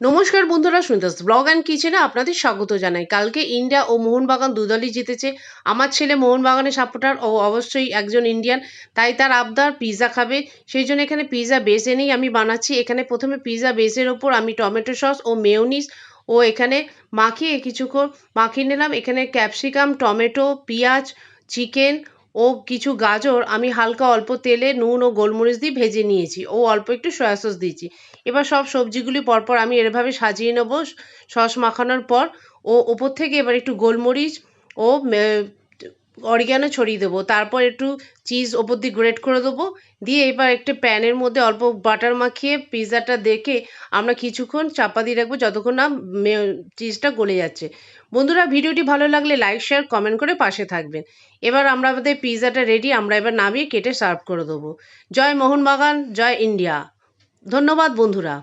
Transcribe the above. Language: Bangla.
নমস্কার বন্ধুরা, সুন্দর ব্লগ অ্যান্ড কিচেনে আপনাদের স্বাগত জানাই। কালকে ইন্ডিয়া ও মোহনবাগান দুদলই জিতেছে। আমার ছেলে মোহনবাগানের সাপোর্টার ও অবশ্যই একজন ইন্ডিয়ান, তাই তার আবদার পিৎজা খাবে। সেই জন্য এখানে পিৎজা বেস এনেই আমি বানাচ্ছি। এখানে প্রথমে পিৎজা বেসের ওপর আমি টমেটো সস ও মেয়োনিজ ও এখানে মাখিয়ে কিছুক্ষণ মাখিয়ে নিলাম। এখানে ক্যাপসিকাম, টমেটো, পেঁয়াজ, চিকেন ও কিছু গাজর আমি হালকা অল্প তেলে নুন ও গোলমরিচ দিয়ে ভেজে নিয়েছি ও অল্প একটু সয়া সস দিয়েছি। এবার সব সবজিগুলি পরপর আমি এভাবে সাজিয়ে নেব সস মাখানোর পর, ও ওপর থেকে এবার একটু গোলমরিচ ও অরিগ্যানো ছড়িয়ে দেবো। তারপর একটু চিজ ওপর দিয়ে গ্রেট করে দেবো। দিয়ে এবার একটা প্যানের মধ্যে অল্প বাটার মাখিয়ে পিৎজাটা দেখে আমরা কিছুক্ষণ চাপা দিয়ে রাখবো যতক্ষণ না চিজটা গলে যাচ্ছে। বন্ধুরা, ভিডিওটি ভালো লাগলে লাইক শেয়ার কমেন্ট করে পাশে থাকবেন। এবার আমাদের পিৎজাটা রেডি, আমরা এবার নামিয়ে কেটে সার্ভ করে দেবো। জয় মোহনবাগান, জয় ইন্ডিয়া। ধন্যবাদ বন্ধুরা।